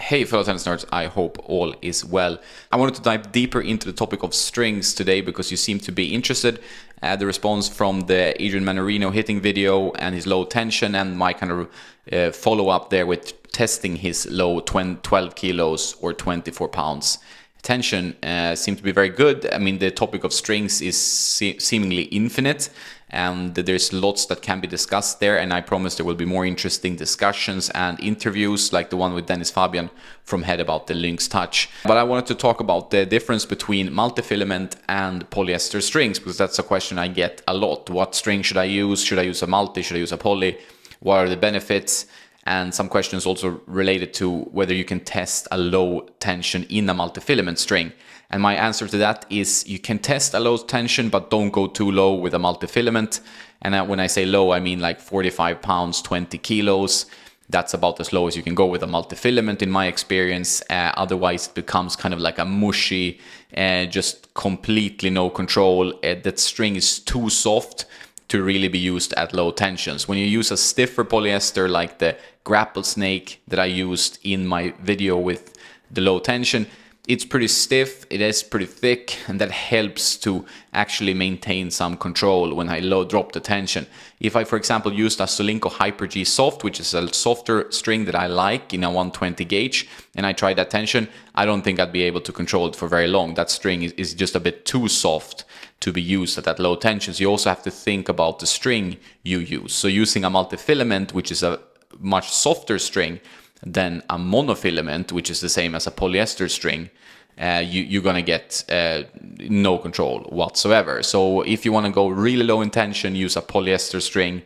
Hey fellow tennis nerds, I hope all is well. I wanted to dive deeper into the topic of strings today because you seem to be interested. The response from the Adrian Manarino hitting video and his low tension and my kind of follow-up there with testing his low 12 kilos or 24 pounds tension seemed to be very good. I mean, the topic of strings is seemingly infinite, and there's lots that can be discussed there, and I promise there will be more interesting discussions and interviews like the one with Dennis Fabian from Head about the Lynx Touch. But I wanted to talk about the difference between multifilament and polyester strings, because that's a question I get a lot. What string should I use? Should I use a multi? Should I use a poly? What are the benefits? And some questions also related to whether you can test a low tension in a multifilament string. And my answer to that is you can test a low tension, but don't go too low with a multifilament. And when I say low, I mean like 45 pounds, 20 kilos. That's about as low as you can go with a multifilament in my experience. Otherwise, it becomes kind of like a mushy, just completely no control. That string is too soft to really be used at low tensions. When you use a stiffer polyester like the grapple snake that I used in my video with the low tension, it's pretty stiff, it is pretty thick, and that helps to actually maintain some control when I drop the tension. If I, for example, used a Solinco Hyper G Soft, which is a softer string that I like in a 120 gauge, and I try that tension, I don't think I'd be able to control it for very long. That string is just a bit too soft to be used at that low tensions. You also have to think about the string you use. So using a multifilament, which is a much softer string than a monofilament, which is the same as a polyester string, you're gonna get no control whatsoever. So if you want to go really low in tension, use a polyester string,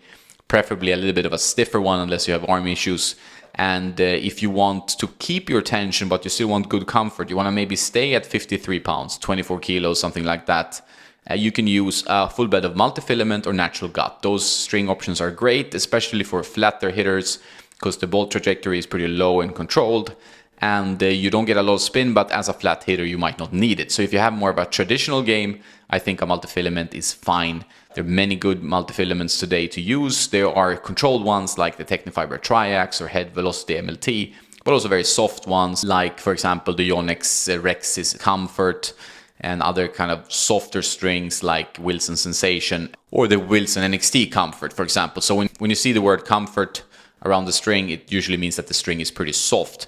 preferably a little bit of a stiffer one unless you have arm issues. And if you want to keep your tension but you still want good comfort, you want to maybe stay at 53 pounds, 24 kilos, something like that, you can use a full bed of multifilament or natural gut. Those string options are great, especially for flatter hitters, because the ball trajectory is pretty low and controlled, and you don't get a lot of spin, but as a flat hitter you might not need it. So if you have more of a traditional game, I think a multifilament is fine. There are many good multifilaments today to use. There are controlled ones like the Technifiber Triax or Head Velocity MLT, but also very soft ones like, for example, the Yonex Rexis Comfort, and other kind of softer strings like Wilson Sensation or the Wilson NXT Comfort, for example. So when you see the word comfort around the string, it usually means that the string is pretty soft.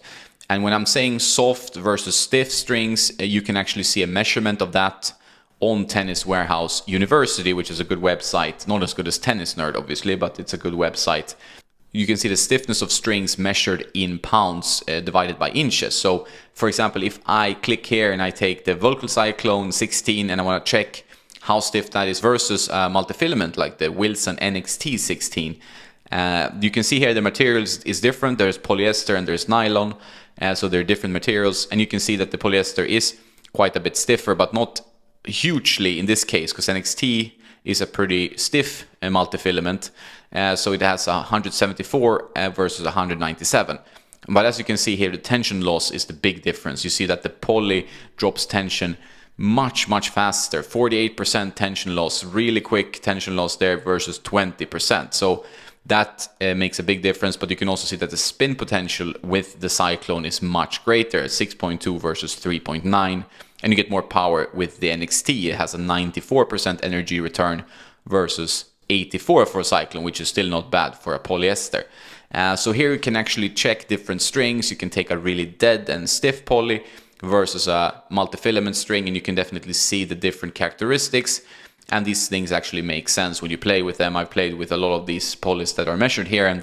And when I'm saying soft versus stiff strings, you can actually see a measurement of that on Tennis Warehouse University, which is a good website. Not as good as Tennis Nerd, obviously, but it's a good website. You can see the stiffness of strings measured in pounds divided by inches. So, for example, if I click here and I take the Volcal Cyclone 16 and I want to check how stiff that is versus multifilament like the Wilson NXT 16, you can see here the materials is different. There's polyester and there's nylon, so they're different materials. And you can see that the polyester is quite a bit stiffer, but not hugely in this case, because NXT is a pretty stiff multifilament. So it has 174 versus 197. But as you can see here, the tension loss is the big difference. You see that the poly drops tension much faster. 48% tension loss, really quick tension loss there versus 20%. So that makes a big difference. But you can also see that the spin potential with the Cyclone is much greater, 6.2 versus 3.9. And you get more power with the NXT. It has a 94% energy return versus 84 for a Cyclone, which is still not bad for a polyester. So here you can actually check different strings. You can take a really dead and stiff poly versus a multifilament string, and you can definitely see the different characteristics. And these things actually make sense when you play with them. I've played with a lot of these polys that are measured here, and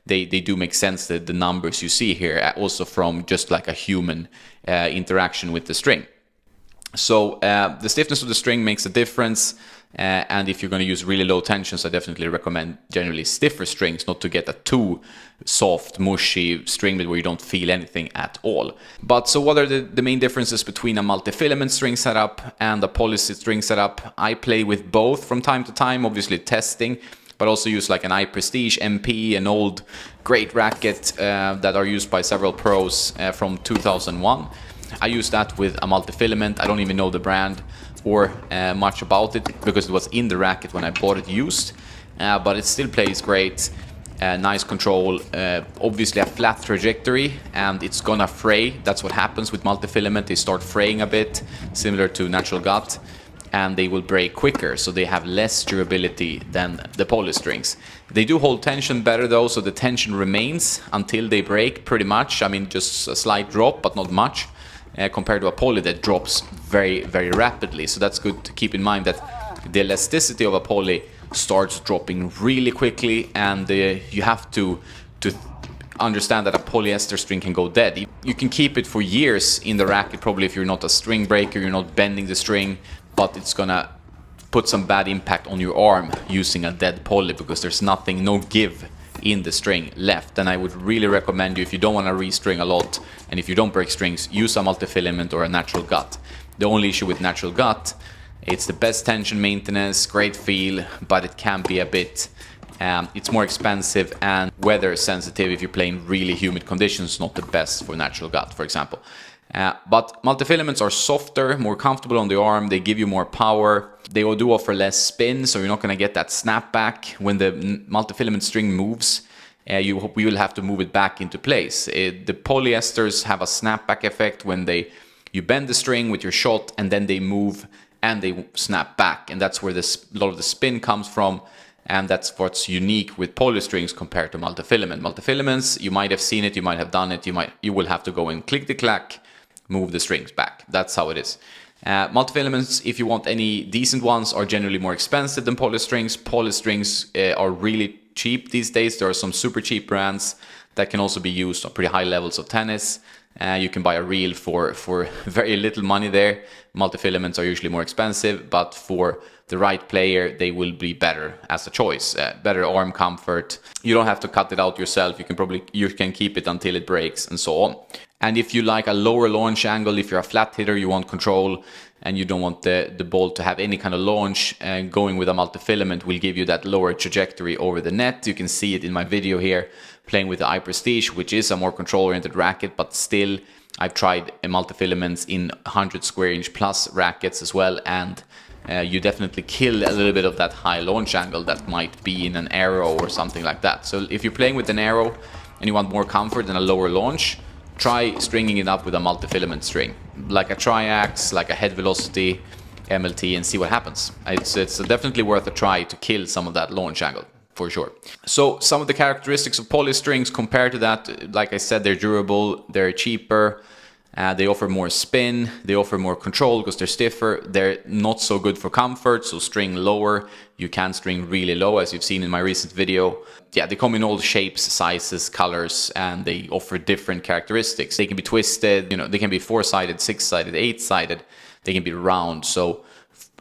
they do make sense, the numbers you see here, also from just like a human interaction with the string. So the stiffness of the string makes a difference. And if you're going to use really low tensions, I definitely recommend generally stiffer strings, not to get a too soft, mushy string where you don't feel anything at all. But so what are the main differences between a multifilament string setup and a poly string setup? I play with both from time to time, obviously testing, but also use like an iPrestige MP, an old great racket that are used by several pros from 2001. I use that with a multifilament. I don't even know the brand or much about it because it was in the racket when I bought it used, but it still plays great. nice control, obviously a flat trajectory, and it's gonna fray. That's what happens with multifilament. They start fraying a bit, similar to natural gut, and they will break quicker, so they have less durability than the poly strings. They do hold tension better though, so the tension remains until they break pretty much. I mean, just a slight drop, but not much, compared to a poly that drops very, very rapidly. So that's good to keep in mind, that the elasticity of a poly starts dropping really quickly, and you have to understand that a polyester string can go dead. You can keep it for years in the racket, probably, if you're not a string breaker, you're not bending the string, but it's gonna put some bad impact on your arm using a dead poly, because there's nothing, no give in the string left. And I would really recommend you, if you don't want to restring a lot and if you don't break strings, use a multifilament or a natural gut. The only issue with natural gut, it's the best tension maintenance, great feel, but it can be a bit, it's more expensive and weather sensitive. If you're playing really humid conditions, not the best for natural gut, for example. But multifilaments are softer, more comfortable on the arm, they give you more power, they do offer less spin, so you're not going to get that snapback when the multifilament string moves. We will have to move it back into place. The polyesters have a snapback effect when you bend the string with your shot, and then they move and they snap back, and that's where a lot of the spin comes from. And that's what's unique with poly strings compared to multifilament. Multifilaments, you might have seen it, you might have done it, you will have to go and click the clack, move the strings back. That's how it is. Multifilaments, if you want any decent ones, are generally more expensive than poly strings. Poly strings are really cheap these days. There are some super cheap brands that can also be used on pretty high levels of tennis. You can buy a reel for very little money there. Multifilaments are usually more expensive, but for the right player, they will be better as a choice. Better arm comfort. You don't have to cut it out yourself. You can keep it until it breaks, and so on. And if you like a lower launch angle, if you're a flat hitter, you want control, and you don't want the ball to have any kind of launch, going with a multifilament will give you that lower trajectory over the net. You can see it in my video here, playing with the iPrestige, which is a more control-oriented racket, but still, I've tried multifilaments in 100 square inch plus rackets as well, and you definitely kill a little bit of that high launch angle that might be in an arrow or something like that. So if you're playing with an arrow and you want more comfort and a lower launch, try stringing it up with a multifilament string, like a triax, like a head velocity MLT, and see what happens. It's definitely worth a try to kill some of that launch angle, for sure. So some of the characteristics of poly strings compared to that, like I said, they're durable, they're cheaper, they offer more spin, they offer more control because they're stiffer. They're not so good for comfort, so string lower. You can string really low, as you've seen in my recent video. Yeah, they come in all shapes, sizes, colors, and they offer different characteristics. They can be twisted, they can be 4-sided, 6-sided, 8-sided. They can be round,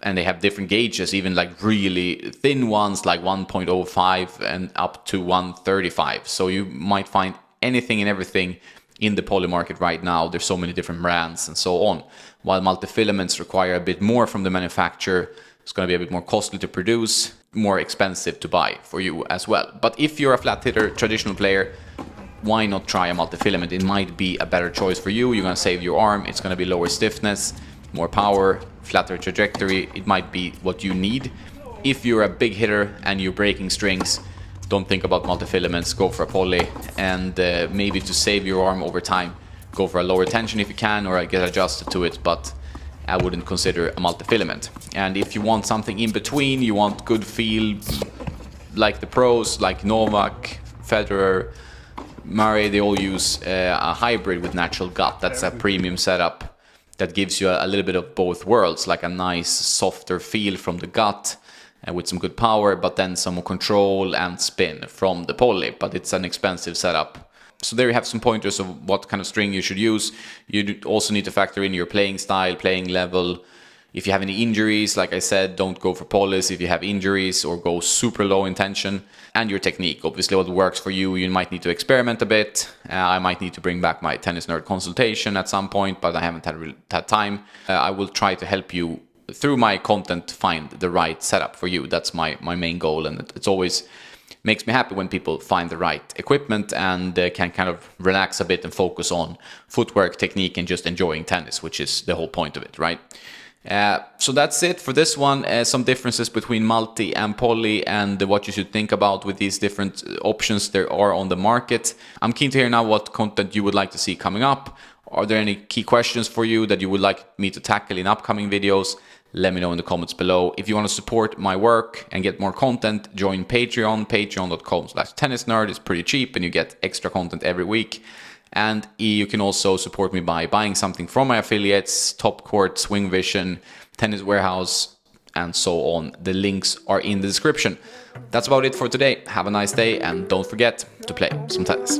and they have different gauges, even like really thin ones like 1.05 and up to 135. So you might find anything and everything in the poly market right now. There's so many different brands and so on. While multifilaments require a bit more from the manufacturer, it's going to be a bit more costly to produce, more expensive to buy for you as well. But if you're a flat hitter, traditional player, why not try a multifilament? It might be a better choice for you. You're going to save your arm. It's going to be lower stiffness, more power, flatter trajectory. It might be what you need. If you're a big hitter and you're breaking strings, don't think about multifilaments, go for a poly, and maybe to save your arm over time, go for a lower tension if you can, or get adjusted to it, but I wouldn't consider a multifilament. And if you want something in between, you want good feel, like the pros, like Novak, Federer, Murray, they all use a hybrid with natural gut. That's a premium setup that gives you a little bit of both worlds, like a nice softer feel from the gut, with some good power, but then some more control and spin from the poly. But it's an expensive setup. So there you have some pointers of what kind of string you should use. You also need to factor in your playing style, playing level. If you have any injuries, like I said, don't go for polys if you have injuries, or go super low in tension. And your technique, obviously what works for you. You might need to experiment a bit. I might need to bring back my tennis nerd consultation at some point, but I haven't had time. I will try to help you through my content to find the right setup for you. That's my main goal, and it's always makes me happy when people find the right equipment and can kind of relax a bit and focus on footwork, technique, and just enjoying tennis, which is the whole point of it, right? So that's it for this one. Some differences between multi and poly and what you should think about with these different options there are on the market. I'm keen to hear now what content you would like to see coming up. Are there any key questions for you that you would like me to tackle in upcoming videos? Let me know in the comments below. If you want to support my work and get more content, join Patreon, patreon.com/tennisnerd. It's pretty cheap and you get extra content every week. And you can also support me by buying something from my affiliates, Top Court, Swing Vision, Tennis Warehouse, and so on. The links are in the description. That's about it for today. Have a nice day and don't forget to play some tennis.